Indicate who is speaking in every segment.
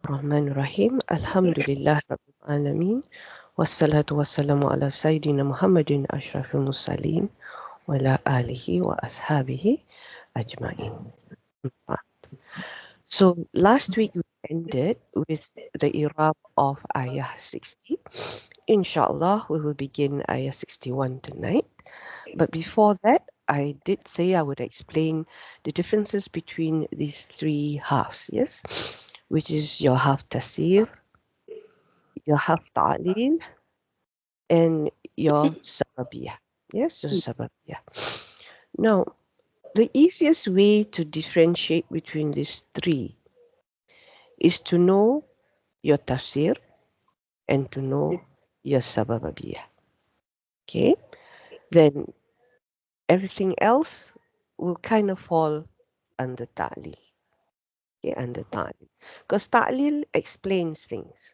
Speaker 1: الرحمن الرحيم الحمد لله رب العالمين والصلاة والسلام على سيدنا محمد أشرف المرسلين وعلى آله وأصحابه أجمعين. So last week we ended with the Irab of Ayah 60. Inshallah, we will begin Ayah 61 tonight. But before that, I did say I would explain the differences between these three halves, yes? Which is your half tafsir, your half ta'lil, and your sababiyah. Yes, your sababiyah. Now, the easiest way to differentiate between these three is to know your tafsir and to know your sababiyah. Okay? Then everything else will kind of fall under ta'lil. Okay, under ta'lil. Because ta'lil explains things,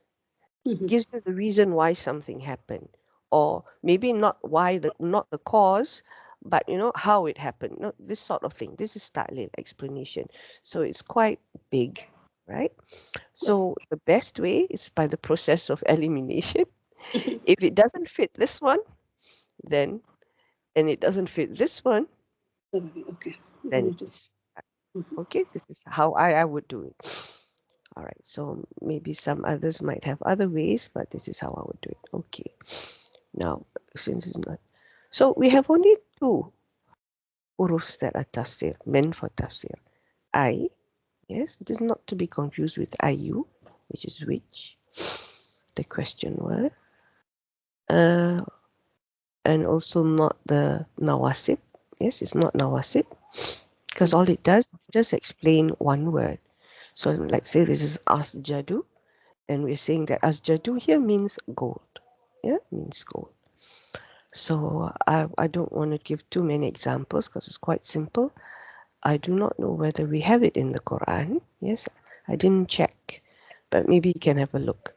Speaker 1: gives you the reason why something happened, or maybe not why, not the cause, but how it happened. This sort of thing. This is ta'lil, explanation. So it's quite big, right? So the best way is by the process of elimination. If it doesn't fit this one, then and it doesn't fit this one,
Speaker 2: Okay.
Speaker 1: then it's okay. This is how I would do it. All right. So maybe some others might have other ways, but this is how I would do it. Okay. Now, since it's not, so we have only two urufs that are tafsir, meant for tafsir. I, yes, it is not to be confused with ayu, which is which, the question word, and also not the nawasib. Yes, it's not nawasib, because all it does is just explain one word. So, like say this is asjadu, and we're saying that asjadu here means gold. Yeah, means gold. So I don't want to give too many examples because it's quite simple. I do not know whether we have it in the Quran. Yes, I didn't check, but maybe you can have a look.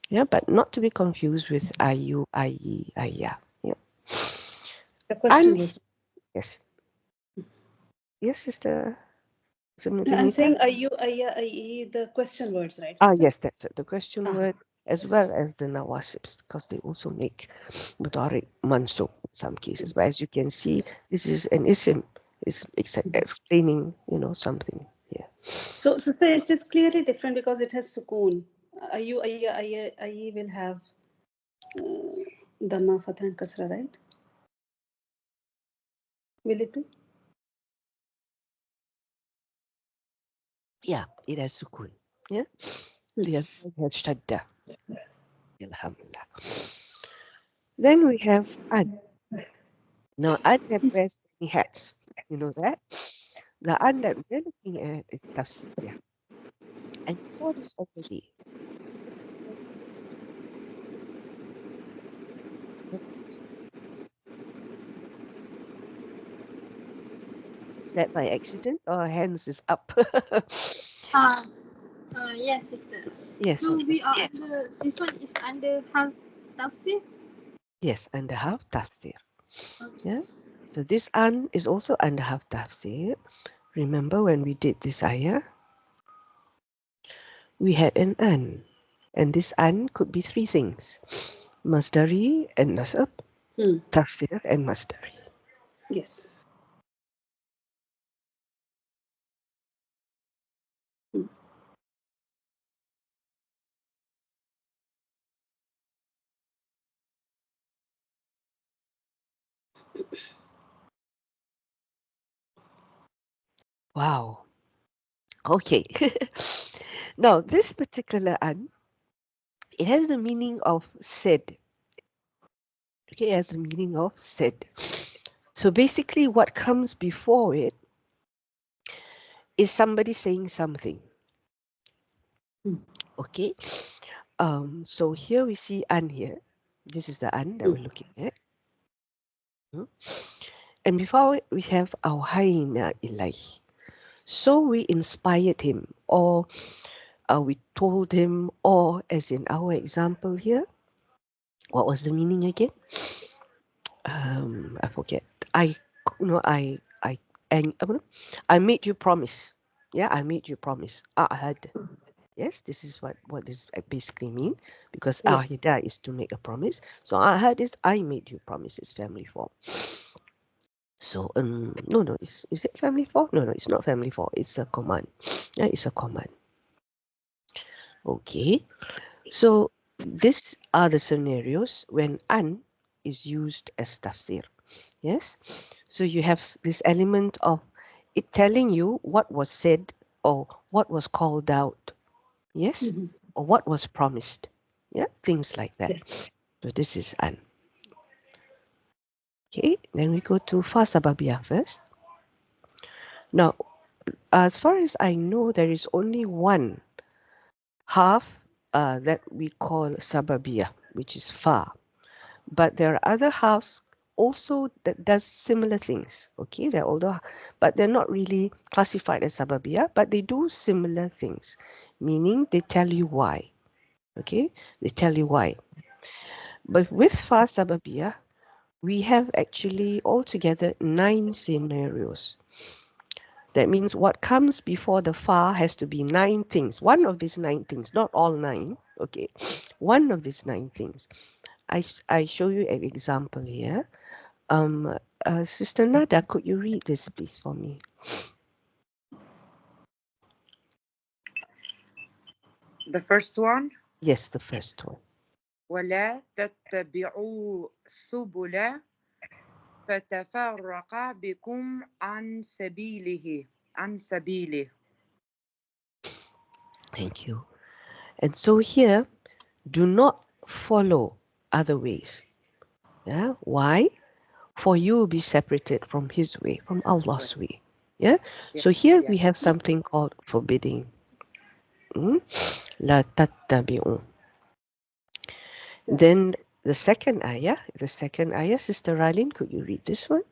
Speaker 1: Yeah, but not to be confused with ayu, ayi, ayah. Yeah.
Speaker 2: The question
Speaker 1: And
Speaker 2: was.
Speaker 1: yes, yes, Sister
Speaker 2: I'm
Speaker 1: Junita.
Speaker 2: saying ayu, ayya, ayi, the question words, right,
Speaker 1: Ah,
Speaker 2: sister?
Speaker 1: yes, that's it. The question word as well as the nawasibs, because they also make mudari mansub in some cases. But as you can see, this is an isim. It's explaining, something here.
Speaker 2: So, sister, it is clearly different because it has sukoon. Ayu, ayya, ayya, ayi will have dhamma, fatha, and kasra, right? Will it be?
Speaker 1: Yeah, it has sukun. Yeah, the other one has shadda. Alhamdulillah. Then we have ad. Now, ad wears many hats. You know that? The ad that we're looking at is tafsir. And you saw this already. This is is that by accident or hands is up?
Speaker 3: Uh, yes, sister.
Speaker 1: Yes,
Speaker 3: So
Speaker 1: what's that?
Speaker 3: we are under this one is under half tafsir.
Speaker 1: Yes, under half tafsir.
Speaker 3: Okay.
Speaker 1: Yeah. So this an is also under half tafsir. Remember when we did this ayah, we had an an. And this an could be three things. Masdari and nasab, tafsir and masdari.
Speaker 2: Yes.
Speaker 1: Wow. Okay. Now, this particular an, it has the meaning of said. Okay, it has the meaning of said. So basically, what comes before it is somebody saying something. Okay. So here we see an here. This is the an that we're looking at. And before it, we have awhayna ilayh. So we inspired him, or we told him, or as in our example here, what was the meaning again? I forget. I, and I made you promise. Yeah, I made you promise. Ahad. Yes, this is what this basically mean, because
Speaker 2: Yes.
Speaker 1: ahida is to make a promise. So ahad is I made you promises, family form. So no, is it family form? No, it's not family form. It's a command. Yeah, it's a command. Okay. So these are the scenarios when an is used as tafsir. Yes. So you have this element of it telling you what was said or what was called out. Yes.
Speaker 2: Mhm.
Speaker 1: Or what was promised. Yeah. Things like that.
Speaker 2: Yes.
Speaker 1: So this is an. Okay. Then we go to fa sababiyah first. Now, as far as I know, there is only one half that we call sababiyah, which is fa. But there are other halves also that does similar things. Okay, but they're not really classified as sababiyah, but they do similar things, meaning they tell you why. Okay, they tell you why. But with fa sababiyah, we have actually altogether 9 scenarios. That means what comes before the fa has to be 9 things. One of these 9 things, not all 9. Okay, one of these 9 things. I show you an example here. Sister Nada, could you read this please for me?
Speaker 4: The first one.
Speaker 1: Yes, the first one.
Speaker 4: ولا تتبعوا السبل فتفرق بكم عن سبيله.
Speaker 1: Thank you. And so here, do not follow other ways. Yeah, why? For you will be separated from His way, from Allah's way. Yeah. So here we have something called forbidding. La tattabi'u. Then the second ayah, Sister Rylin, could you read this one?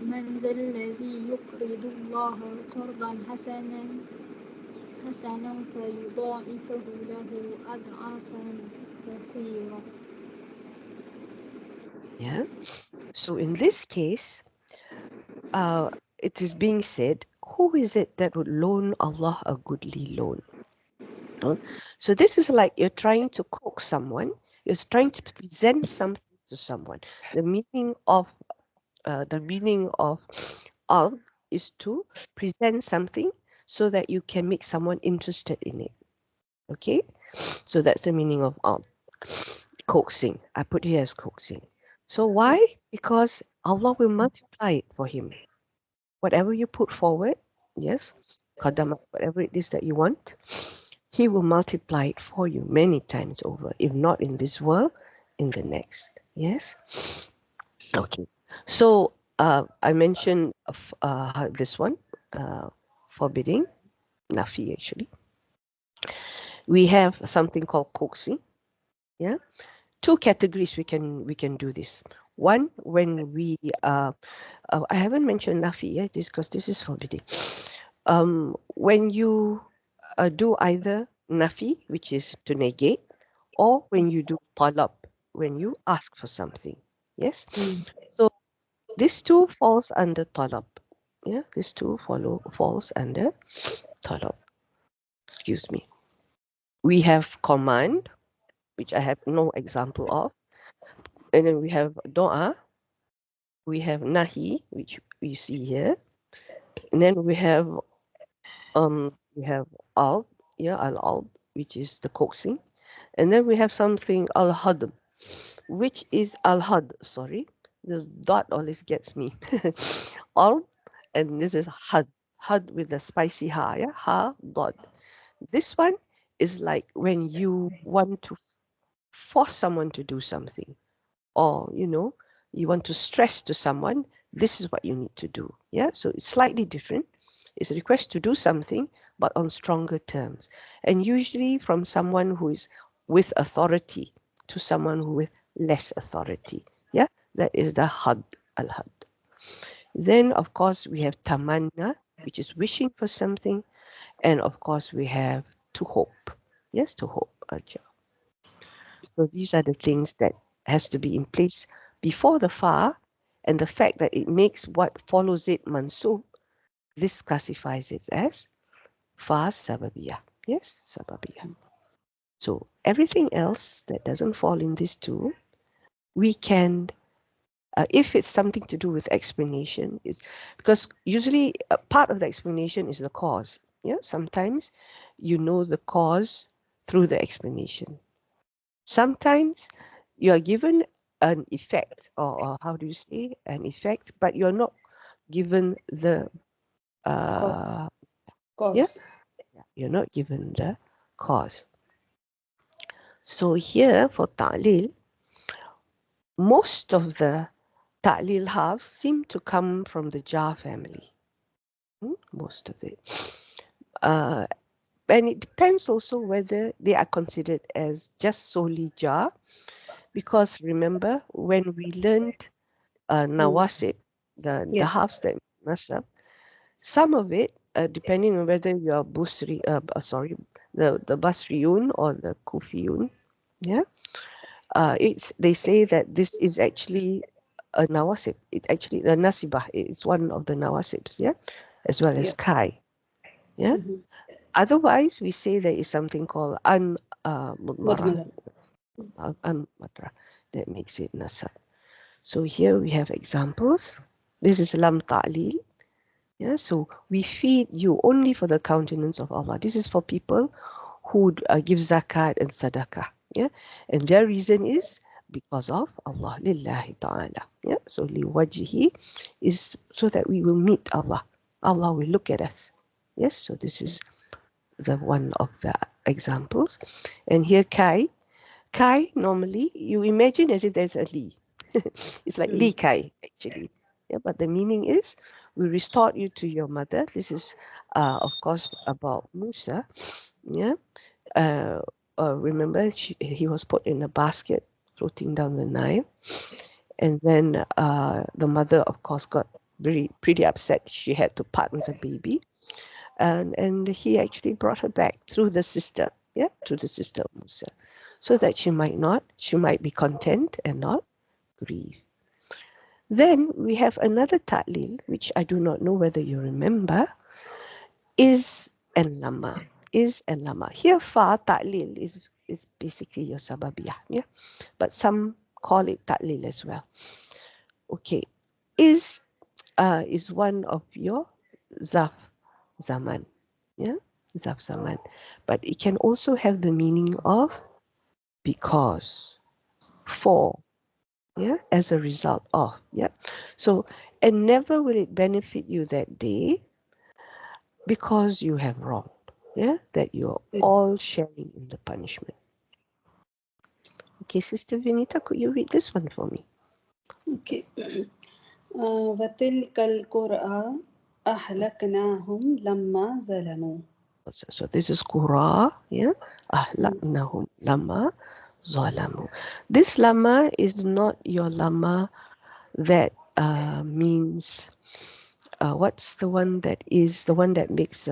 Speaker 3: من ذا الذي يقرض الله قرضا حسنا فيضاعفه له أضعافا كثيرة.
Speaker 1: Yeah. So in this case, it is being said, who is it that would loan Allah a goodly loan? So this is like you're trying to coax someone, you're trying to present something to someone. The meaning of al is to present something so that you can make someone interested in it. Okay, so that's the meaning of al. Coaxing. I put here as coaxing. So why? Because Allah will multiply it for him. Whatever you put forward, yes, qadamat, whatever it is that you want, He will multiply it for you many times over. If not in this world, in the next. Yes. Okay. So I mentioned this one, forbidding, nafi actually. We have something called coaxing. Yeah. 2 categories we can do this. One, when we I haven't mentioned nafi yet, because this is forbidding. When you do either nafi, which is to negate, or when you do talab, when you ask for something. Yes. So these two falls under talab. Yeah, these two falls under talab. Excuse me. We have command, which I have no example of, and then we have doa. We have nahi, which we see here, and then we have al, al, which is the coaxing, and then we have something al-had, which is al-had. Sorry, this dot always gets me. Al, and this is had with the spicy ha, yeah, ha dot. This one is like when you want to force someone to do something, or you want to stress to someone, this is what you need to do. Yeah, so it's slightly different. It's a request to do something, but on stronger terms, and usually from someone who is with authority to someone who with less authority. Yeah, that is the had, al-had. Then of course we have tamanna, which is wishing for something, and of course we have to hope. Yes, to hope. So these are the things that has to be in place before the fa, and the fact that it makes what follows it mansub, this classifies it as Fa sababiyah. Yes, sababiyah. So everything else that doesn't fall in these two, we can, if it's something to do with explanation, is because usually part of the explanation is the cause. Yeah, sometimes you know the cause through the explanation. Sometimes you are given an effect, or how do you say an effect, but you're not given the
Speaker 2: Cause.
Speaker 1: yeah,
Speaker 2: Cause.
Speaker 1: you're not given the cause. So here for ta'lil, most of the ta'lil harfs seem to come from the jar family. Most of it. And it depends also whether they are considered as just solely jar, because remember when we learned nawasib, the
Speaker 2: Yes.
Speaker 1: harfs that nasab, some of it, depending on whether you are Busri, the Basriyun or the Kufiyun, yeah, they say that this is actually a nawasib. It actually the nasibah is one of the nawasibs, yeah, as well as
Speaker 2: Yeah.
Speaker 1: kai, yeah. Otherwise, we say there is something called mudmara, mudmara, that makes it nasab. So here we have examples. This is lam ta'lil. Yeah, so we feed you only for the countenance of Allah. This is for people who give zakat and sadaqah. Yeah, and their reason is because of Allah, lillahi ta'ala. Yeah, so liwajhi is so that we will meet Allah. Allah will look at us. Yes, so this is the one of the examples. And here kai normally you imagine as if there's a li. It's like li kai actually. Yeah, but the meaning is we restored you to your mother. This is of course about Musa. Yeah, remember he was put in a basket floating down the Nile, and then the mother of course got pretty upset. She had to part with the baby, and he actually brought her back through the sister, yeah, through the sister of Musa, so that she might be content and not grieve. Then we have another ta'lil, which I do not know whether you remember, is and lama. Is and lama. Here fa ta'lil is basically your sababiyah, yeah, but some call it ta'lil as well. Okay, is one of your zaf zaman, yeah, zaf zaman, but it can also have the meaning of because, for, yeah, as a result of, yeah. So, and never will it benefit you that day because you have wronged, yeah, that you're all sharing in the punishment. Okay, Sister Vinita, could you read this one for me?
Speaker 2: Okay. وَتِلْكَ الْقُرَى أَهْلَكْنَاهُمْ لَمَّا ظَلَمُوا.
Speaker 1: So this is Qura, yeah, ahlaknahum lama zalamu. This lama is not your lama that means what's the one that makes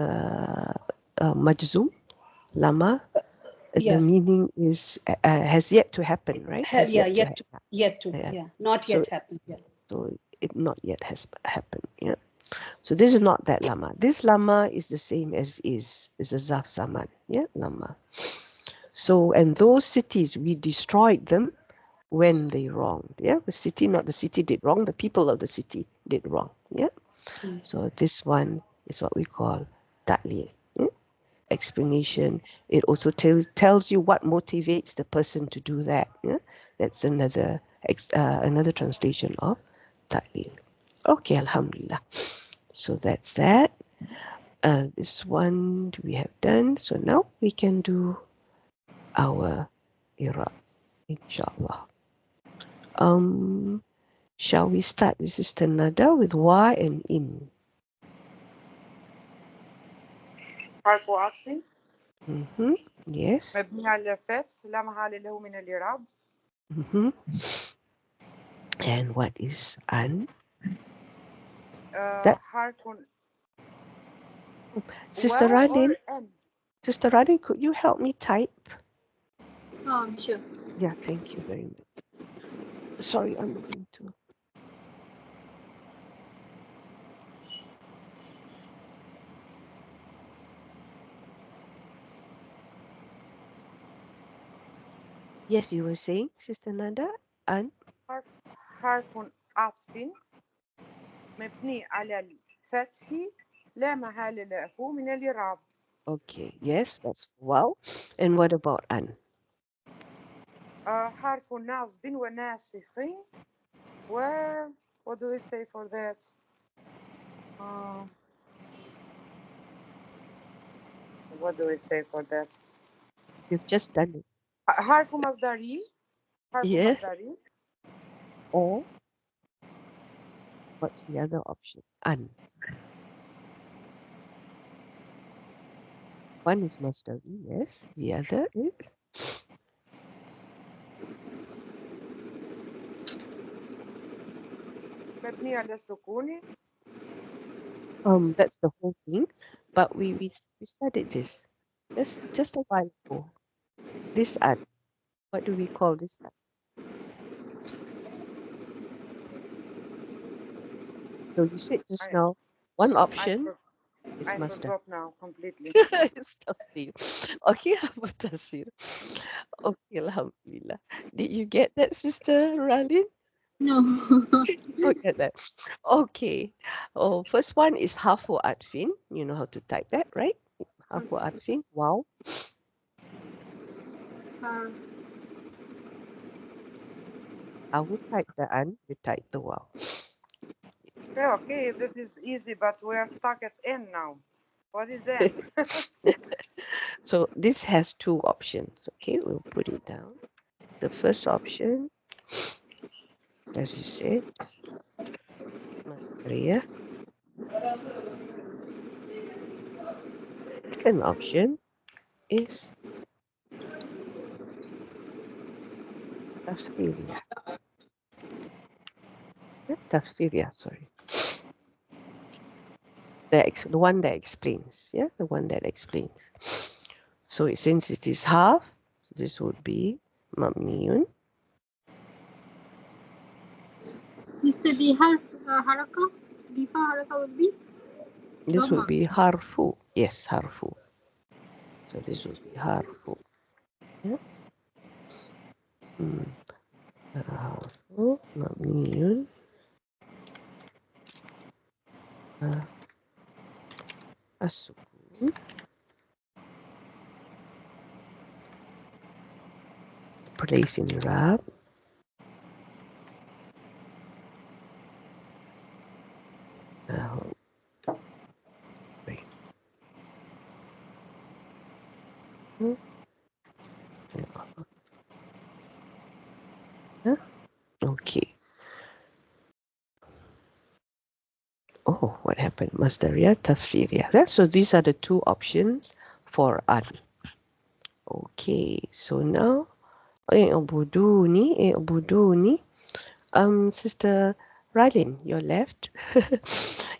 Speaker 1: majzum lama. The meaning is has yet to happen, right? Has
Speaker 2: Yet to,
Speaker 1: yeah.
Speaker 2: not
Speaker 1: So,
Speaker 2: yet happened. Yeah.
Speaker 1: so it not yet has happened. Yeah. So this is not that lama. This lama is the same as is a zaf zaman. Yeah, lama. So, and those cities, we destroyed them when they wronged. Yeah, the city, not the city did wrong, the people of the city did wrong. Yeah. So this one is what we call ta'lil. Yeah? Explanation. It also tells you what motivates the person to do that. Yeah? That's another translation of ta'lil. Okay, alhamdulillah. So that's that. This one we have done. So now we can do our Irab, inshallah. Shall we start with Sister Nada with wa and in?
Speaker 4: حرف عطف
Speaker 1: Yes.
Speaker 4: مبني على الفتح لا محل له من الإعراب.
Speaker 1: And what is an?
Speaker 4: حرف
Speaker 1: Sister
Speaker 4: واو
Speaker 1: Radin,
Speaker 4: or N.
Speaker 1: Sister Radin, could you help me type?
Speaker 3: Sure.
Speaker 1: Yeah, thank you very much. Sorry, I'm going to. Yes, you were saying, Sister Nada, and
Speaker 4: حرف عطف مبني على الفتح لا محل له من الإعراب.
Speaker 1: okay, yes, that's wow. And what about an?
Speaker 4: حرف نصب وناسخ و what do we say for that? What do we say for that?
Speaker 1: You've just done it.
Speaker 4: حرف مصدري. حرف
Speaker 1: Yes,
Speaker 4: مصدري.
Speaker 1: or what's the other option? An. One is masdari, yes. The other is
Speaker 4: مبني على السكون.
Speaker 1: that's the whole thing. But we studied this just a while ago. This an. What do we call this an? So you said just now one option is
Speaker 4: I
Speaker 1: masdar.
Speaker 4: forgot now completely.
Speaker 1: It's tafsir. Okay, apa tafsir? Okay, alhamdulillah. Did you get that, Sister Ralin?
Speaker 3: No.
Speaker 1: Oh, get that. Okay. Oh, first one is harfu atfin. You know how to type that, right? Harfu atfin. Wow.
Speaker 3: Har.
Speaker 1: I will type the an. You type the wow.
Speaker 4: Okay, that is easy, but we are stuck at N now. What is N?
Speaker 1: So this has two options. Okay, we'll put it down. The first option, as you said, Maria. Second option is tafsiriyah. Tafsiriyah, sorry. The one that explains. Yeah, the one that explains. So since it is half, this would be mabniyun.
Speaker 3: Sister, the haraka, before haraka would be
Speaker 1: This would
Speaker 3: Dhamma.
Speaker 1: be harfu. Yes, harfu. So this would be harfu. Yeah. Harfu mabniyun. As-sukun. Place in Irab. Okay. Oh, what happened? Masdariyah, tafsiriyah. So these are the two options for an. Okay, so now i'buduni. Sister Rylin, you're left.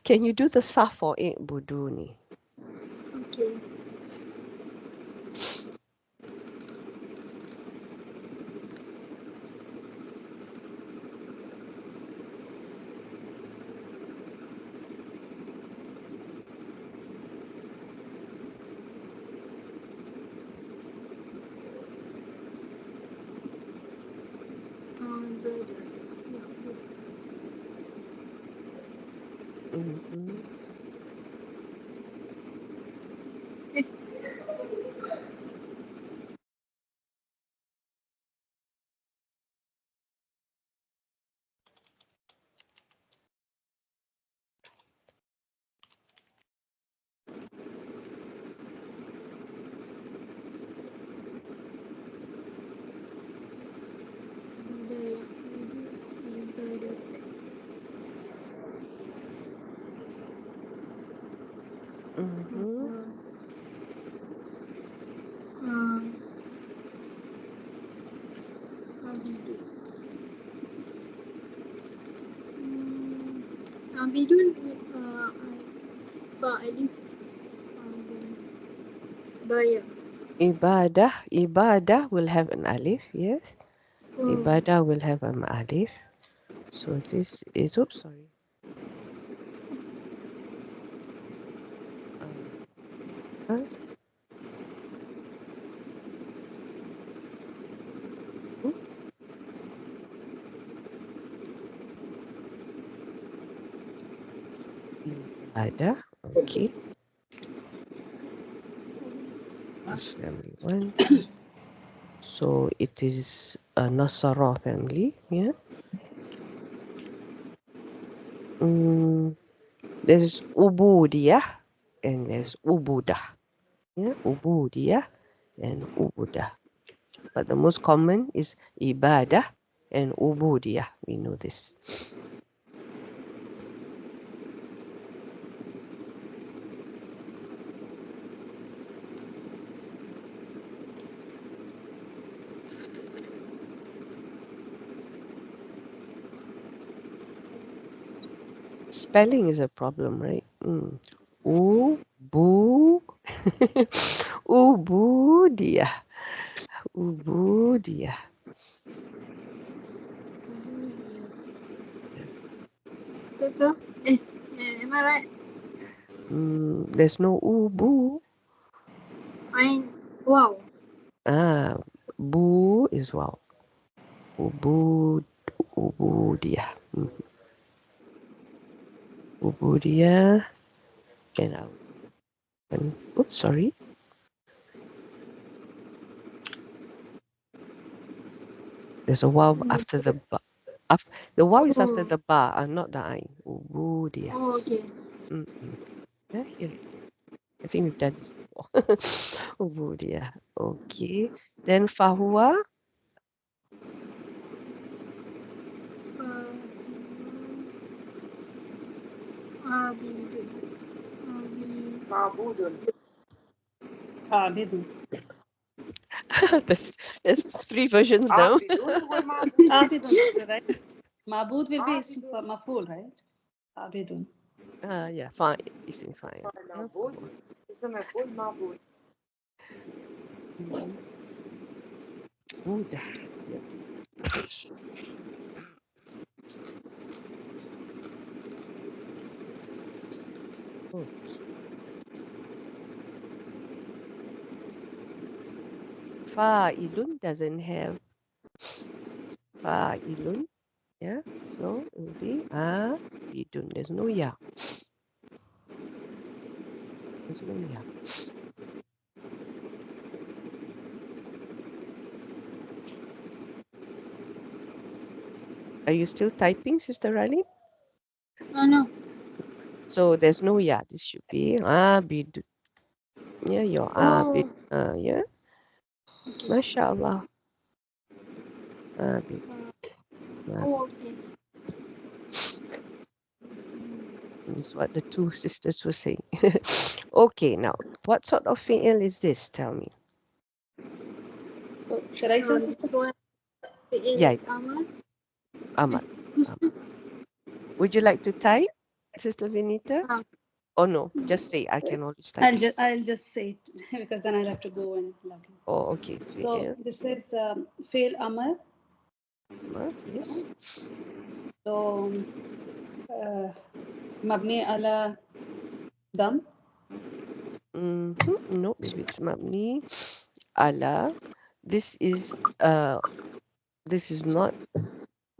Speaker 1: Can you do the sa for i'buduni?
Speaker 3: Okay. Brother.
Speaker 1: Mhm. Mhm.
Speaker 3: Bidun alif Baya.
Speaker 1: Ibadah will have an alif, yes.
Speaker 3: Oh.
Speaker 1: Ibadah will have an alif. So this is, oops, sorry. Ada. Okay. This family 1. So it is a Nasara family. Yeah. There's Ubudiyah and there's Ubudah. Yeah, Ubudiyah and Ubudah. But the most common is Ibadah and Ubudiyah. We know this. Spelling is a problem, right? Ubu, Ubudiyah, Ubudiyah.
Speaker 3: Betul ke? Am I right?
Speaker 1: There's no Ubu.
Speaker 3: Wow.
Speaker 1: Bu is wow. Ubudiyah. Ubudiyah. And oops, sorry. There's a waw after the ba. The waw is after the ba, not the ain. Ubudiyah.
Speaker 3: Oh, okay.
Speaker 1: Yeah, here it is. I think we've done this before. Ubudiyah. Okay. Then fahuwa.
Speaker 4: معبود.
Speaker 2: عابد.
Speaker 1: There's 3 versions now.
Speaker 4: عابدون ومعبود.
Speaker 2: عابد, sister, right? معبود will be اسم مفعول, right? عابد.
Speaker 1: Yeah, fine. Isn't fine.
Speaker 4: معبود. اسم مفعول معبود.
Speaker 1: Buddha. Yeah. Fa'ilun doesn't have fa'ilun. Yeah, so it will be abidun. There's no ya. There's no ya. Are you still typing, Sister Rani?
Speaker 3: Oh, no.
Speaker 1: So there's no ya. This should be abidun. Yeah, your abid. Yeah.
Speaker 3: Okay.
Speaker 1: MashaAllah. Abid.
Speaker 3: Oh, okay.
Speaker 1: Is what the 2 sisters were saying. Okay, now what sort of fi'il is this? Tell me.
Speaker 2: So, should I tell
Speaker 3: This
Speaker 2: sister?
Speaker 3: one is
Speaker 1: Yeah.
Speaker 3: Amar.
Speaker 1: Amal.
Speaker 3: Husna.
Speaker 1: Would you like to type, Sister Vinita?
Speaker 3: Ah.
Speaker 1: Or no? Just say I can always type.
Speaker 2: I'll just say it because then I'll have to go and log in.
Speaker 1: Oh, okay.
Speaker 2: So
Speaker 1: Fi'il.
Speaker 2: this is fail amar.
Speaker 1: Yes.
Speaker 2: So mabni ala dam.
Speaker 1: No, if it's mabni ala, this is not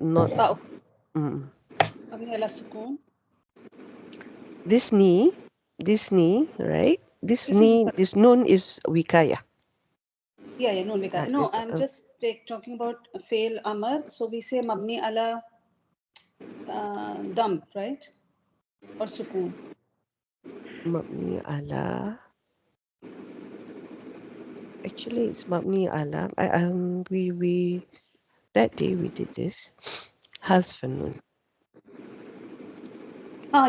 Speaker 2: Mabni ala sukun.
Speaker 1: this knee, right? This nun is wikaya.
Speaker 2: Yeah, no, no, I'm just talking about fail amar. So we say mabni ala dam, right? Or sukun.
Speaker 1: Mabni ala. Actually, it's mabni ala. We that day we did this. Hazfan nun.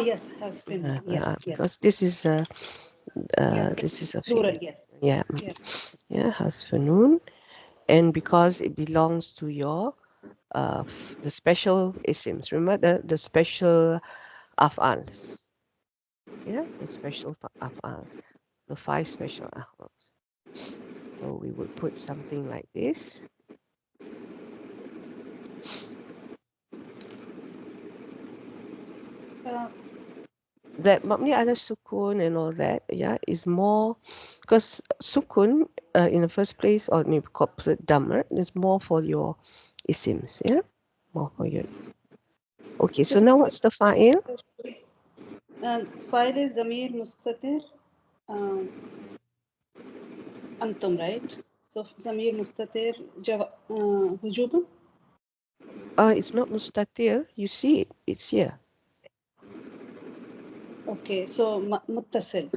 Speaker 2: Yes, has been. Yes,
Speaker 1: because this is a
Speaker 2: plural.
Speaker 1: fi'il.
Speaker 2: Yes.
Speaker 1: Yeah. Hazfan nun, and because it belongs to your the special isms. Remember the special af'als. Yeah, the special af'als. The 5 special af'als. So we would put something like this. That mabni ala sukun and all that, yeah, is more because sukun in the first place, or maybe called damr, is more for your isms, yeah, more for your isms. Okay, so now what's the fa'il?
Speaker 2: فاعل ضمير مستتر أنتم, right? So ضمير مستتر وجوبا.
Speaker 1: It's not mustatir. You see it. It's here.
Speaker 2: Okay, so متصل.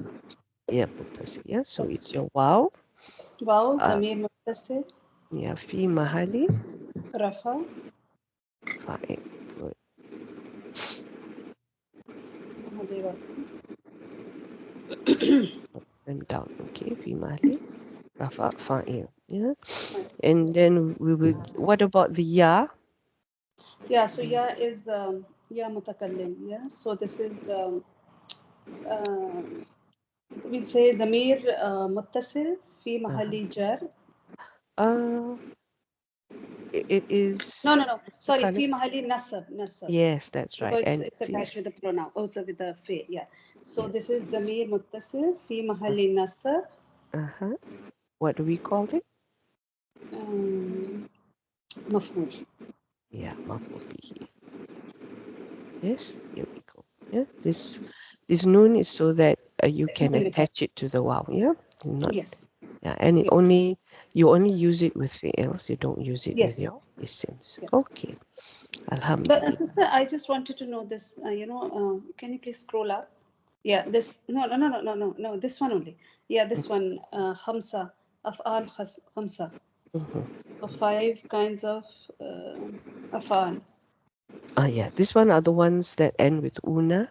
Speaker 1: Yeah, muttasil. Yeah, so it's your wow.
Speaker 2: واو ضمير متصل.
Speaker 1: Yeah, fi mahali
Speaker 2: رفع.
Speaker 1: fa'il. Good.
Speaker 2: هذه رفع.
Speaker 1: And down. Okay, fi mahali rafa fa'il. Yeah, and then we will. What about the ya?
Speaker 2: Yeah, so ya is ya متكلم. Yeah, so this is we'll say ضمير متصل في محل جر.
Speaker 1: It is.
Speaker 2: No. Sorry,
Speaker 1: Kind of,
Speaker 2: في محل نصب.
Speaker 1: yes, that's right.
Speaker 2: Because
Speaker 1: And
Speaker 2: it's attached with the pronoun, also with the fa. Yeah. So this is ضمير متصل في محل نصب.
Speaker 1: What do we call it?
Speaker 2: مفعول.
Speaker 1: Yeah, maf'ul bihi. Yes, here we go. Yeah, this noon is so that you can attach it to the wow. Yeah, not.
Speaker 2: Yes.
Speaker 1: Yeah, and it
Speaker 2: Yeah.
Speaker 1: you only use it with fi'ils. You don't use it with
Speaker 2: Yes.
Speaker 1: your isms.
Speaker 2: Yeah.
Speaker 1: Okay.
Speaker 2: But
Speaker 1: Alhamdulillah.
Speaker 2: sister, I just wanted to know this. Can you please scroll up? Yeah, this. No. This one only. Yeah, this one. خمسة أفعال خمسة. So 5 kinds of أفعال.
Speaker 1: Yeah, this one are the ones that end with una,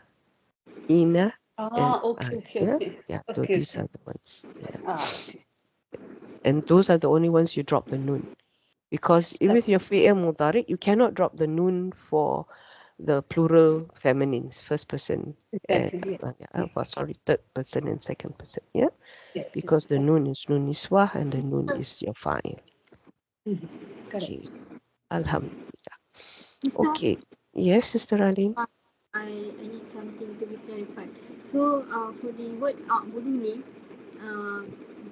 Speaker 1: ina, and
Speaker 2: Okay.
Speaker 1: yeah. So
Speaker 2: Okay.
Speaker 1: these are the ones. Yeah,
Speaker 2: Okay.
Speaker 1: and those are the only ones you drop the noon. Because with your fi'il mudari, you cannot drop the noon for the plural feminines, first person and
Speaker 2: Exactly. Yeah.
Speaker 1: third person and second person. Yeah,
Speaker 2: Yes.
Speaker 1: because the
Speaker 2: Okay.
Speaker 1: noon is nun niswah and the noon is your fa'il.
Speaker 2: Correct.
Speaker 1: Okay, alhamdulillah.
Speaker 3: Mister,
Speaker 1: Okay, yes, Sister Aline.
Speaker 3: I need something to be clarified. So for the word a'budu ni,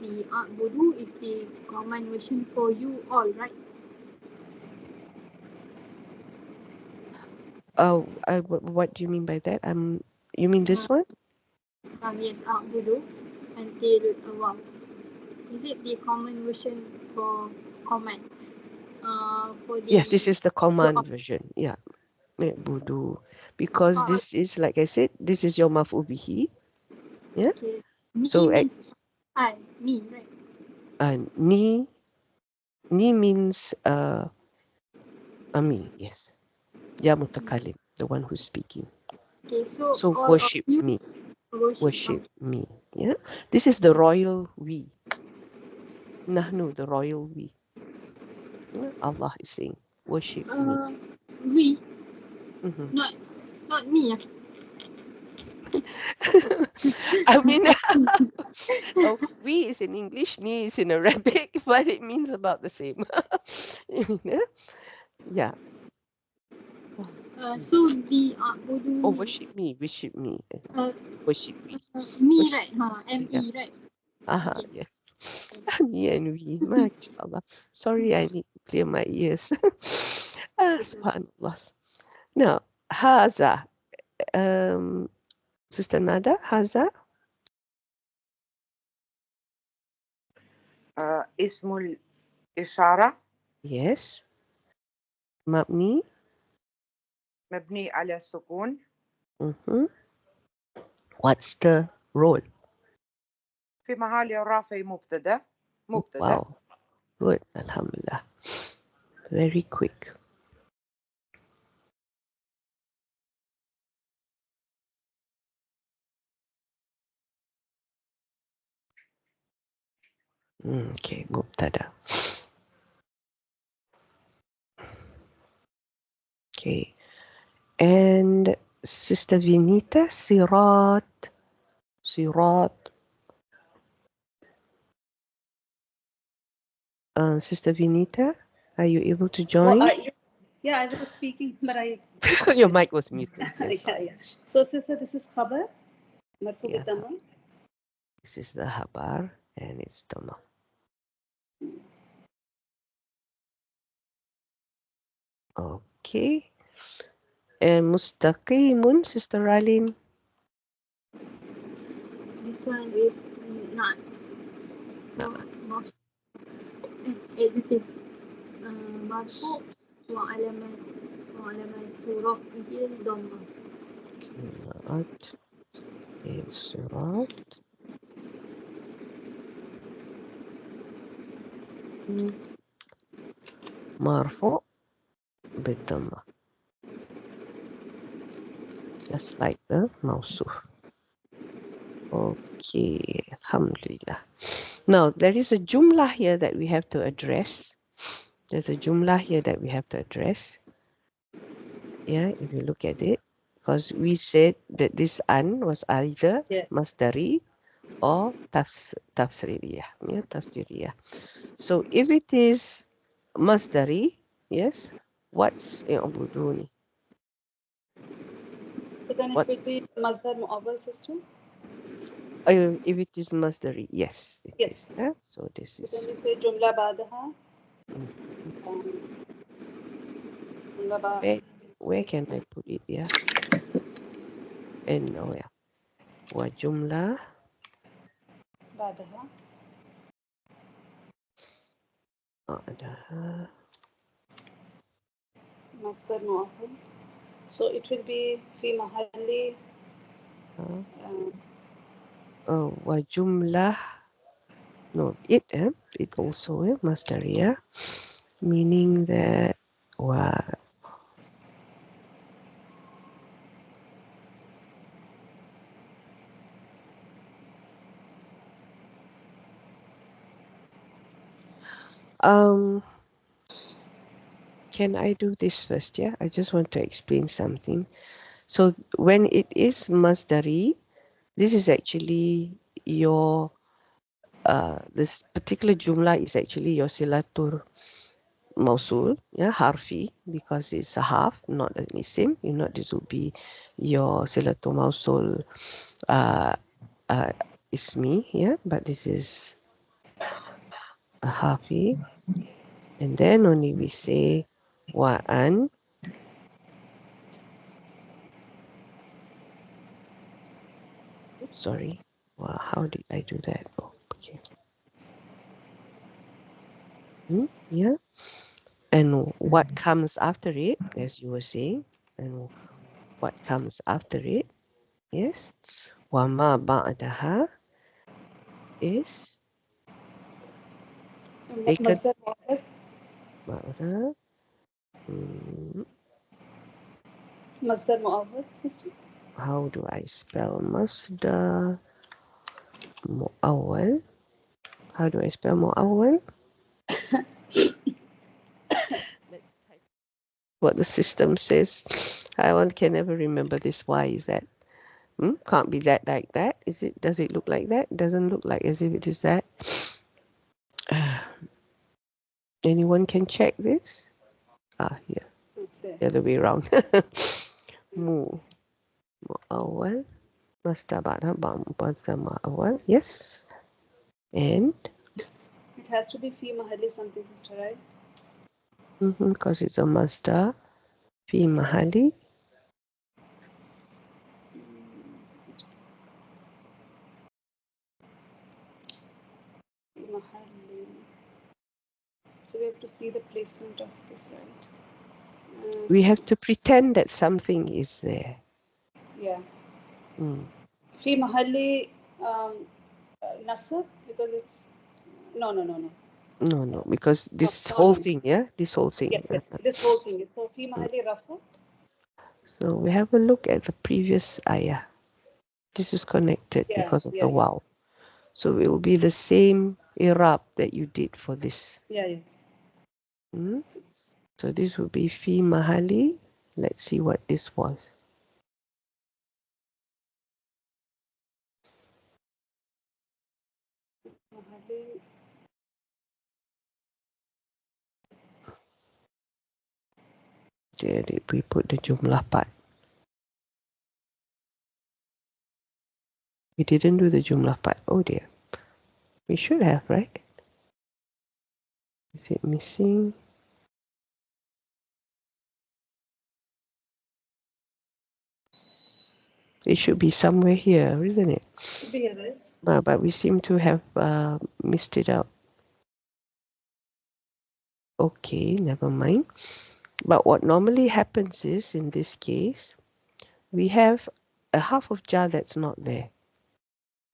Speaker 3: the a'budu is the common version for you all, right?
Speaker 1: What do you mean by that? You mean this one?
Speaker 3: Yes, a'budu until wow. Is it the common version for command? For the
Speaker 1: Yes, this is the command version. Yeah, budu, because this is like I said, this is your maf'ul bihi. Yeah.
Speaker 3: okay. Ni
Speaker 1: So
Speaker 3: means me, right?
Speaker 1: ni means me. Yes. Ya mutakalim, the one who's speaking.
Speaker 3: Okay, so all
Speaker 1: worship
Speaker 3: of you
Speaker 1: me.
Speaker 3: worship
Speaker 1: Worship me. Yeah. This is the royal we. Nahnu, the royal we. Yeah? Allah is saying, worship me.
Speaker 3: We,
Speaker 1: Mm-hmm.
Speaker 3: not me.
Speaker 1: I mean, we is in English, ni is in Arabic, but it means about the same. Yeah.
Speaker 3: So the a'budu ni.
Speaker 1: Worship me, worship me. Worship me.
Speaker 3: Me,
Speaker 1: Worship
Speaker 3: right? M-E, right? Okay.
Speaker 1: Yes. Me and we. MashaAllah. Sorry, I need to clear my ears. Subhanallah. Now, Haza. Sister Nada, Haza.
Speaker 4: اسم الإشارة
Speaker 1: Yes. Mabni.
Speaker 4: مبني على السكون.
Speaker 1: What's the role?
Speaker 4: في محل رفع مبتدأ.
Speaker 1: Wow. Good. Alhamdulillah. Very quick. Okay, mubtada. Okay. And Sister Vinita, Sirat. Sister Vinita, are you able to join?
Speaker 2: Yeah, I was speaking, but
Speaker 1: Your mic was muted.
Speaker 2: yeah. So, sister, this is khabar. Marfu
Speaker 1: Yeah.
Speaker 2: bidamma.
Speaker 1: This is the habar and it's dhamma. Okay. And mustaqimun, Sister Aline.
Speaker 3: This one is not. So, most adjective. مرفوع وعلامة رفعه الضمة.
Speaker 1: قراءة الصراط مرفوع بالضمة. Just like the موصوف. Okay, alhamdulillah. Now, there is a jumlah here that we have to address. There's a jumlah here that we have to address. Yeah, if you look at it. Because we said that this an was either
Speaker 2: Yes.
Speaker 1: masdari or tafsiriyah. Yeah, tafsiriyah. So if it is masdari, yes, what's i'buduni?
Speaker 2: But then
Speaker 1: What?
Speaker 2: it will be Mazhar Mu'awwal system.
Speaker 1: If it is masdari, yes, it
Speaker 2: Yes.
Speaker 1: is. Yeah? So this
Speaker 2: But then
Speaker 1: is.
Speaker 2: we say Jumla Badaha. Jumla Badaha.
Speaker 1: Where can I put it? Yeah. And oh yeah. Wa jumla
Speaker 2: Badaha.
Speaker 1: ba'daha.
Speaker 2: Masdar Mu'awwal. So it will be fi mahalli.
Speaker 1: Wa jumlah. No, it also masdariyah, meaning that wa can I do this first? Yeah, I just want to explain something. So when it is masdari, this is actually your this particular jumla is actually your silatur mausul, yeah, harfi, because it's a half, not an isim. You know, this will be your silatur mausul ismi, yeah, but this is a harfi, and then only we say wa an. Oops, sorry. Wow, how did I do that? Oh, okay. Yeah. And what comes after it, as you were saying, and what comes after it, yes. Wama ba'daha is taken
Speaker 2: Masdar Mu'awwal.
Speaker 1: ba'da.
Speaker 2: Masdar Mu'awwal system.
Speaker 1: How do I spell masdar mu'awwal? How do I spell mu'awwal? Let's type what the system says. I can never remember this. Why is that? Can't be that like that. Is it? Does it look like that? Doesn't look like as if it is that. Anyone can check this? Here.
Speaker 2: It's there.
Speaker 1: The other way around. Mu'awwal. Masdar ba'da mu'awwal. Yes. And
Speaker 2: It has to be fi mahalli something, sister, right?
Speaker 1: because it's a masdar. Fi mahali.
Speaker 2: Fi mahalli. So we have to see the placement of this, right?
Speaker 1: We have to pretend that something is there.
Speaker 2: Yeah. Fi mahalli nasab, because it's no,
Speaker 1: No, because this whole thing, yeah, this whole thing.
Speaker 2: Yes, this whole thing is so fi mahalli rafa.
Speaker 1: So we have a look at the previous ayah. This is connected because of the wow. So it will be the same Irab that you did for this.
Speaker 2: Yeah.
Speaker 1: So this will be fi mahali. Let's see what this was.
Speaker 2: Mahalli.
Speaker 1: There we put the jumlah part. We didn't do the jumlah part. Oh dear. We should have, right? Is it missing? It should be somewhere here, isn't it?
Speaker 2: Should be here, right?
Speaker 1: But we seem to have missed it out. Okay, never mind. But what normally happens is, in this case, we have a half of jar that's not there.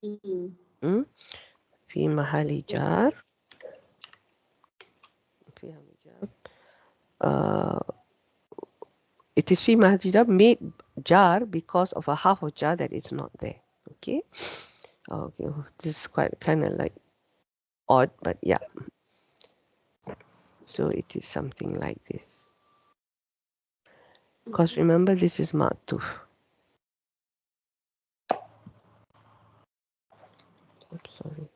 Speaker 1: في محل جار. في محل جار. It is في محل جار made jar because of a half of jar that is not there. Okay. Okay. This is quite kind of like odd, but yeah. So it is something like this. Because remember, this is ma'tuf. Oops, sorry.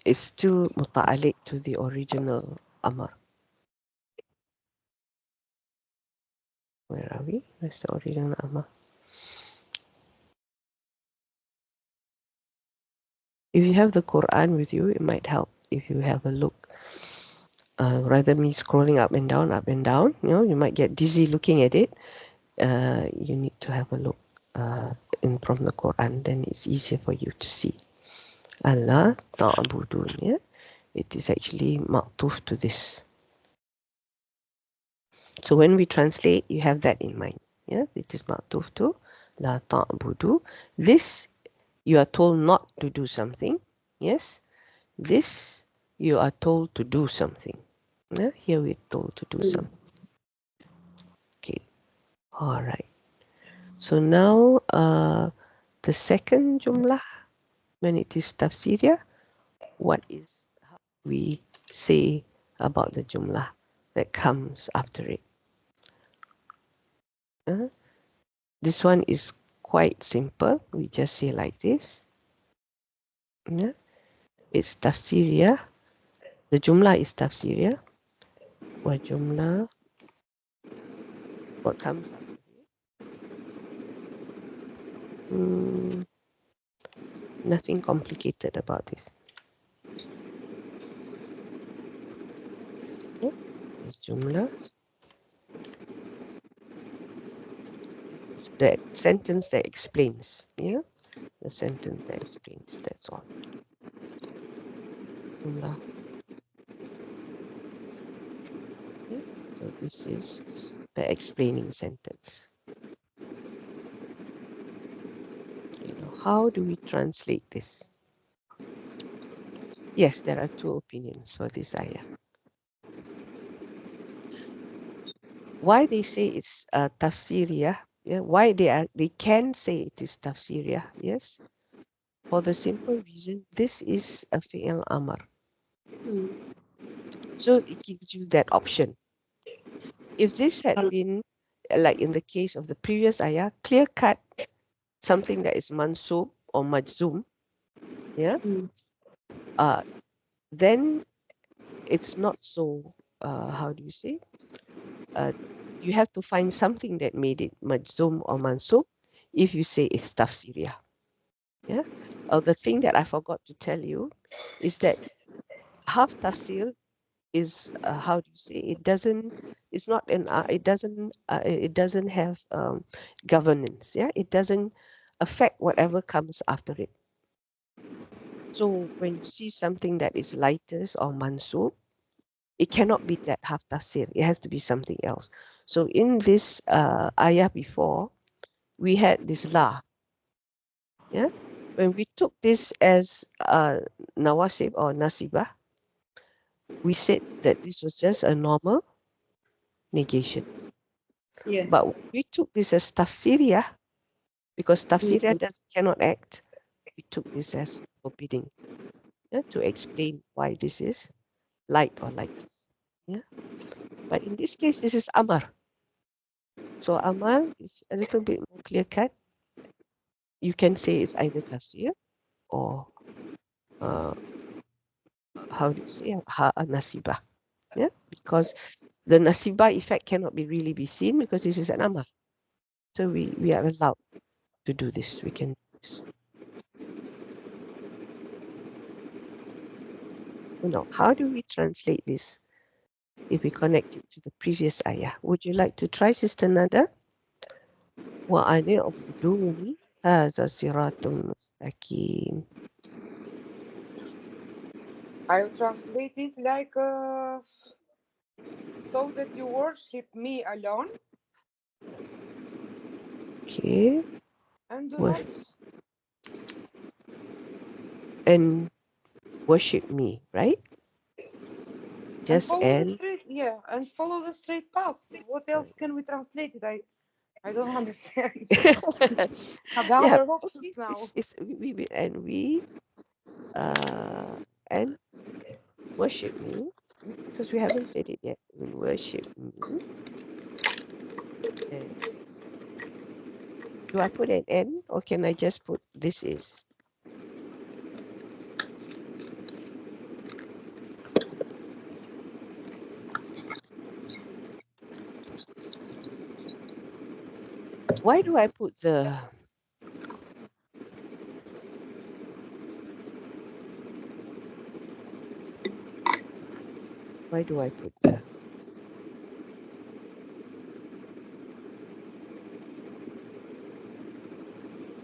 Speaker 1: It's still muta'alliq to the original amar. Where are we? Where's the original amar? If you have the Quran with you, it might help if you have a look. Rather me scrolling up and down, you know, you might get dizzy looking at it. You need to have a look from the Quran, then it's easier for you to see. Allah ta'budun, yeah? It is actually ma'tuf to this. So when we translate, you have that in mind. Yeah, it is ma'tuf to la ta'budu. This, you are told not to do something. Yes. This, you are told to do something. Yeah? Here we're told to do something. Okay. All right. So now the second jumlah, when it is tafsiriyah, what is how we say about the jumlah that comes after it? This one is quite simple. We just say like this. Yeah. It's tafsiriyah. The jumlah is tafsiriyah. Wa jumlah. What comes after it? Nothing complicated about this. Yeah. This jumlah. The sentence that explains. Yeah. The sentence that explains. That's all. Jumlah. Yeah. So this is the explaining sentence. Okay, now how do we translate this? Yes, there are two opinions for this ayah. Why they say it's tafsiriyah? Yeah, why they can say it is tafsiriyah? Yes, for the simple reason this is a fi'il amr. So it gives you that option. If this had been like in the case of the previous ayah, clear cut, something that is mansub or majzum, yeah, then it's not so. How do you say? You have to find something that made it majzum or mansub. If you say it's tafsiriyah, yeah. The thing that I forgot to tell you is that half tafsir is how do you say? It doesn't. It's not an. It doesn't. It doesn't have governance. Yeah. It doesn't affect whatever comes after it. So when you see something that is lightest or mansub, it cannot be that half tafsir. It has to be something else. So in this ayah before, we had this la. Yeah. When we took this as nawasib or nasibah, we said that this was just a normal negation.
Speaker 2: Yeah.
Speaker 1: But we took this as tafsiriyah because tafsiriyah cannot act. We took this as forbidding, yeah, to explain why this is light or lightest. Yeah. But in this case, this is amar. So amar is a little bit more clear cut. You can say it's either tafsir or how do you say a nasibah. Yeah, because the nasibah effect cannot really be seen because this is an amar. So we are allowed to do this. We can do this. No, how do we translate this if we connect it to the previous ayah? Would you like to try, Sister Nada? وَأَنِ اعْبُدُونِي هَذَا صِرَاطٌ مُسْتَقِيمٌ.
Speaker 4: I will translate it like so that you worship me alone
Speaker 1: Okay.
Speaker 4: and do
Speaker 1: Wor-
Speaker 4: not
Speaker 1: and worship me, right?
Speaker 4: and
Speaker 1: Just
Speaker 4: follow the
Speaker 1: and
Speaker 4: straight and follow the straight path. What else can we translate it? I don't understand. Have
Speaker 1: yeah.
Speaker 4: other
Speaker 1: Okay.
Speaker 4: options now.
Speaker 1: It's we and worship me because we haven't said it yet. We worship me. And do I put an N or can I just put this is? Why do I put the why do I put the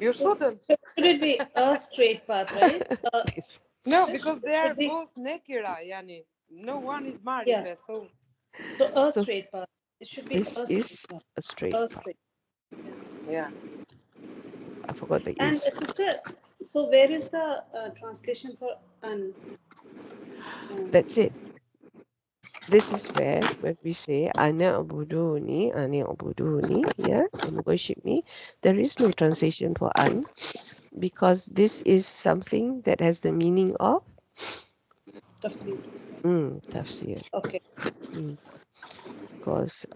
Speaker 4: You shouldn't.
Speaker 2: So should it be a straight path, right?
Speaker 1: this?
Speaker 4: No,
Speaker 2: It
Speaker 4: because they are
Speaker 2: should be,
Speaker 4: both nekira, yani. No one is
Speaker 2: yeah.
Speaker 4: marifa, so
Speaker 2: So a
Speaker 1: So
Speaker 2: straight path. It should be
Speaker 1: this
Speaker 2: a straight
Speaker 1: is
Speaker 2: path.
Speaker 1: a straight
Speaker 2: A
Speaker 1: path.
Speaker 2: straight.
Speaker 4: yeah.
Speaker 1: I forgot the
Speaker 2: And
Speaker 1: is.
Speaker 2: sister, so where is the translation for an?
Speaker 1: That's it. This is where when we say ana ubuduni, yeah, and worship me. There is no translation for an because this is something that has the meaning of
Speaker 2: Tafsir.
Speaker 1: tafsir.
Speaker 2: Okay.
Speaker 1: Because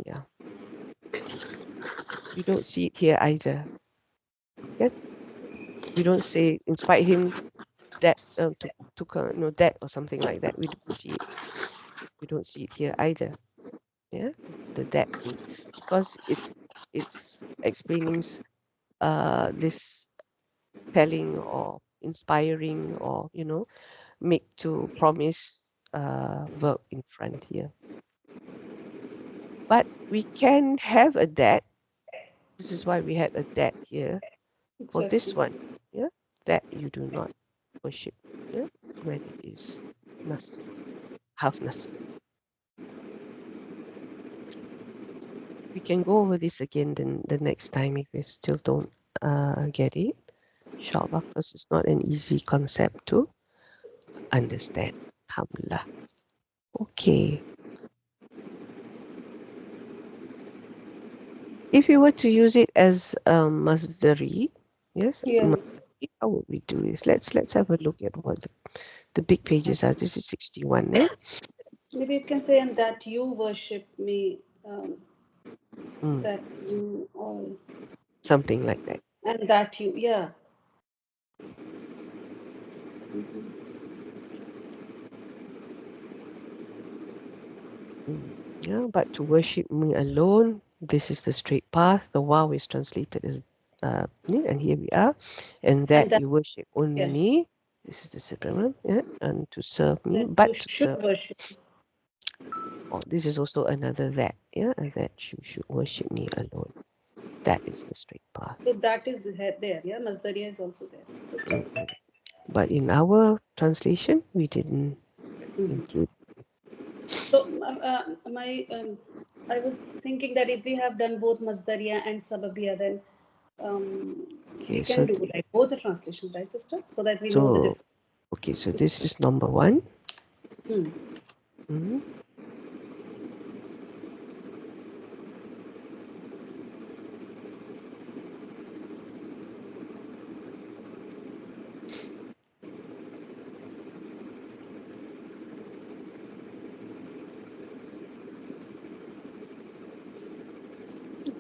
Speaker 1: yeah, we don't see it here either. Yeah, we don't say inspire him that that or something like that. We don't see it. We don't see it here either. Yeah, the that thing because it's explaining this telling or inspiring or make to promise verb in front here. But we can have a that. This is why we had a that here for this
Speaker 2: Exactly.
Speaker 1: one. Yeah, that you do not worship. Yeah, when it is nas half nas. We can go over this again then the next time if we still don't get it. Inshallah, because it's not an easy concept to understand. Alhamdulillah. Okay. If you were to use it as masdari, yes,
Speaker 2: Yeah.
Speaker 1: masdari, how would we do this? Let's have a look at what the big pages are. This is 61, eh?
Speaker 2: Maybe you can say, and that you worship me,
Speaker 1: Mm,
Speaker 2: that you all,
Speaker 1: something like that.
Speaker 2: and that you, yeah.
Speaker 1: Mm. Yeah, but to worship me alone, this is the straight path. The wow is translated as yeah, and here we are. And
Speaker 2: And
Speaker 1: that
Speaker 2: that,
Speaker 1: you worship only
Speaker 2: yeah,
Speaker 1: me. This is the separate one, yeah, and to serve me,
Speaker 2: that
Speaker 1: but
Speaker 2: you
Speaker 1: to
Speaker 2: should
Speaker 1: serve.
Speaker 2: worship.
Speaker 1: Oh, this is also another that, yeah, and that you should worship me alone. That is the straight path.
Speaker 2: So that is there, yeah. Masdariya is also there.
Speaker 1: Mhm. But in our translation, we didn't include.
Speaker 2: So I was thinking that if we have done both Masdariya and Sababiya, then we
Speaker 1: Okay,
Speaker 2: can
Speaker 1: so
Speaker 2: do like both the translations, right, sister? So that we know the
Speaker 1: so
Speaker 2: difference.
Speaker 1: okay, so this is number one.
Speaker 2: Hmm.
Speaker 1: Mhm.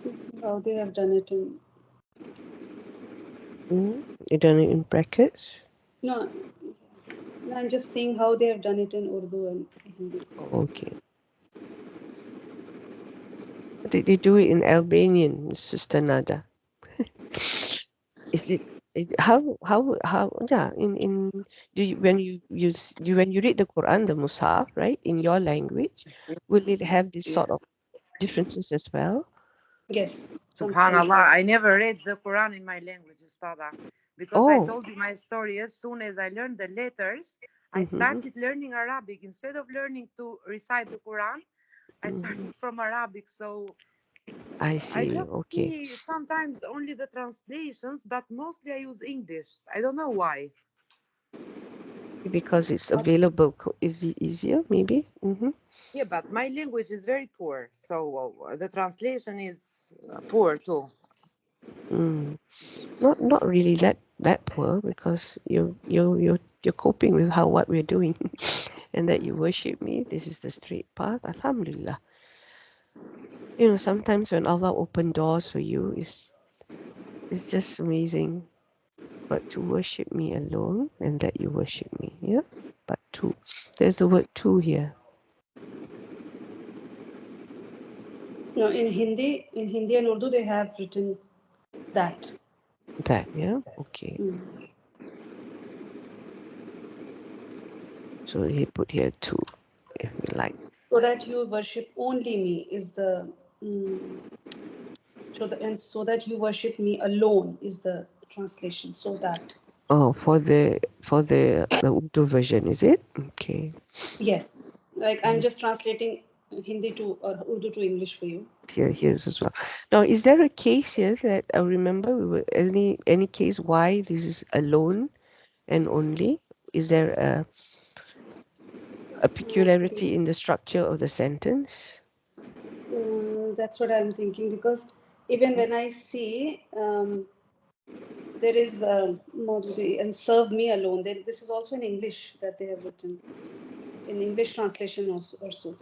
Speaker 2: This is how they have done it in.
Speaker 1: You done it in brackets.
Speaker 2: No, no, I'm just seeing how they have done it in Urdu and Hindi.
Speaker 1: Oh, okay. Did they do it in Albanian, Sister Nada? Is it How yeah in do you, when you use do when you read the Quran, the Mus'haf, right, in your language, will it have this sort of
Speaker 4: Yes.
Speaker 1: differences as well?
Speaker 2: Yes, sometimes.
Speaker 4: Subhanallah, I never read the Quran in my language, Ustada, because I
Speaker 1: Oh.
Speaker 4: told you my story. As soon as I learned the letters, I
Speaker 1: Mm-hmm.
Speaker 4: started learning Arabic. Instead of learning to recite the Quran, I
Speaker 1: Mm-hmm.
Speaker 4: started from Arabic. So
Speaker 1: I
Speaker 4: I
Speaker 1: see.
Speaker 4: just
Speaker 1: Okay.
Speaker 4: see sometimes only the translations, but mostly I use English. I don't know why.
Speaker 1: Because it's available, is it easier maybe? Mm-hmm.
Speaker 4: Yeah, but my language is very poor, so the translation is poor too.
Speaker 1: Mm. Not really that poor because you're coping with how what we're doing, and that you worship me. This is the straight path. Alhamdulillah. You know, sometimes when Allah open doors for you, it's just amazing. But to worship me alone and that you worship me, yeah. But two, there's the word two here.
Speaker 2: No, in Hindi and Urdu, they have written that.
Speaker 1: That, yeah. Okay.
Speaker 2: Mm.
Speaker 1: So he put here two, if we like.
Speaker 2: So that you worship only me is the mm, so that you worship me alone is the translation. So that
Speaker 1: Oh, for the Urdu version, is it? Okay.
Speaker 2: yes, like I'm
Speaker 1: Mm.
Speaker 2: just translating Hindi to or Urdu to English for you.
Speaker 1: Here's as well. Now, is there a case here that I remember we were any case why this is alone and only? Is there a
Speaker 2: Okay.
Speaker 1: peculiarity in the structure of the sentence?
Speaker 2: That's what I'm thinking because even when I see there is Maududi and serve me alone. This is also in English that they have written in English translation also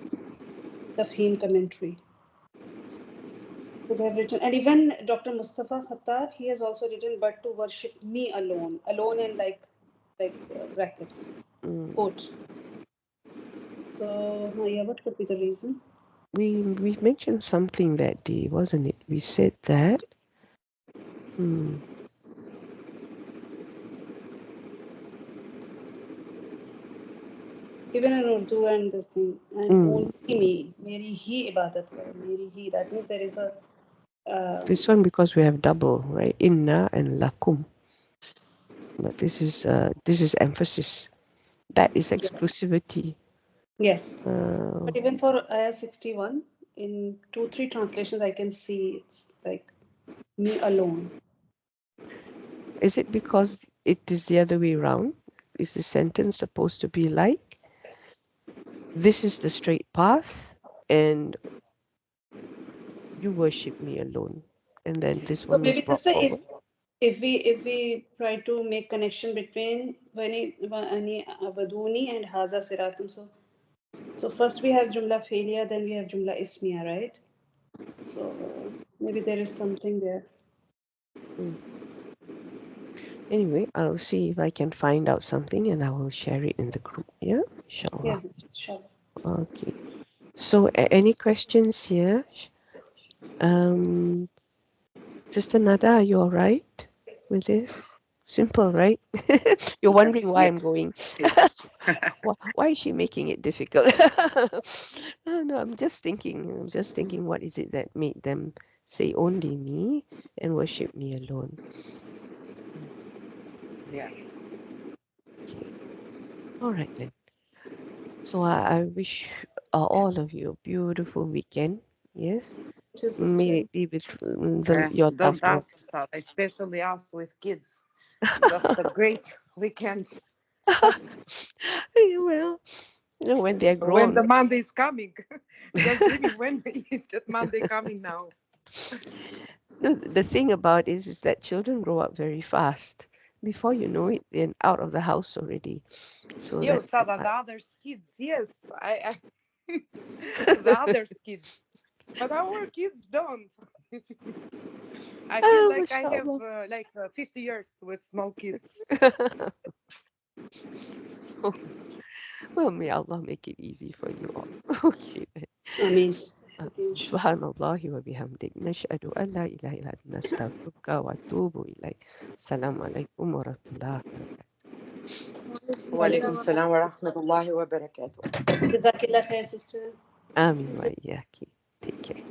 Speaker 2: the Fahim commentary. So they have written, and even Dr. Mustafa Khattab, he has also written, but to worship me alone, alone and like brackets,
Speaker 1: Mm.
Speaker 2: quote. So yeah, what could be the reason?
Speaker 1: We mentioned something that day, wasn't it? We said that. Hmm.
Speaker 2: Even in Urdu and this thing, and
Speaker 1: Mm.
Speaker 2: only me, meri hi ibadat karo, meri hi. That means there is a
Speaker 1: This one because we have double, right? Inna and lakum. But this is emphasis. That is
Speaker 2: yes,
Speaker 1: exclusivity.
Speaker 2: yes.
Speaker 1: Uh,
Speaker 2: But even for Ayah 61, in 2, 3 translations, I can see it's like me alone.
Speaker 1: is it because it is the other way around? Is the sentence supposed to be like, this is the straight path, and you worship me alone, and then this
Speaker 2: So
Speaker 1: one was
Speaker 2: maybe
Speaker 1: brought
Speaker 2: sister,
Speaker 1: forward?
Speaker 2: if we try to make connection between Vani Abaduni and Haza Siratum, so first we have Jumla failure, then we have Jumla Ismiya, right? So maybe there is something there.
Speaker 1: Mm. Anyway, I'll see if I can find out something, and I will share it in the group. Yeah, inshallah.
Speaker 2: Yes, sure.
Speaker 1: Okay. So, any questions here? Um, Sister Nada, are you all right with this? Simple, right? You're wondering
Speaker 4: Yes,
Speaker 1: why I'm
Speaker 4: yes.
Speaker 1: going. Why is she making it difficult? No, I'm just thinking. I'm just thinking, what is it that made them say only me and worship me alone?
Speaker 4: Yeah.
Speaker 1: Okay. All right then. So I wish all of you a beautiful weekend. Yes.
Speaker 2: Which is
Speaker 1: May
Speaker 2: sister.
Speaker 1: it be with your
Speaker 4: Don't
Speaker 1: loved
Speaker 4: ask,
Speaker 1: ones.
Speaker 4: Ustad, especially us with kids. Just a great weekend.
Speaker 1: Well, when they're
Speaker 4: When the
Speaker 1: grown.
Speaker 4: Monday is coming. Just dreaming when is that Monday coming now?
Speaker 1: No, the thing about is that children grow up very fast. Before you know it, they're out of the house already. So
Speaker 4: Yeah,
Speaker 1: that's
Speaker 4: Ustad, the others kids. Yes, I the others kids. But our kids don't. I feel
Speaker 1: oh,
Speaker 4: like I have
Speaker 1: mashallah.
Speaker 4: 50 years with small kids.
Speaker 1: Well, may Allah make it easy for you all. Okay then.
Speaker 2: آمين.
Speaker 1: سبحان الله وبحمده نشهد أن لا إله إلا أنت نستغفرك ونتوب إليك. السلام عليكم ورحمة الله وبركاته.
Speaker 4: وعليكم السلام ورحمة الله وبركاته.
Speaker 2: جزاك الله خير sister.
Speaker 1: آمين وإياك. Take care.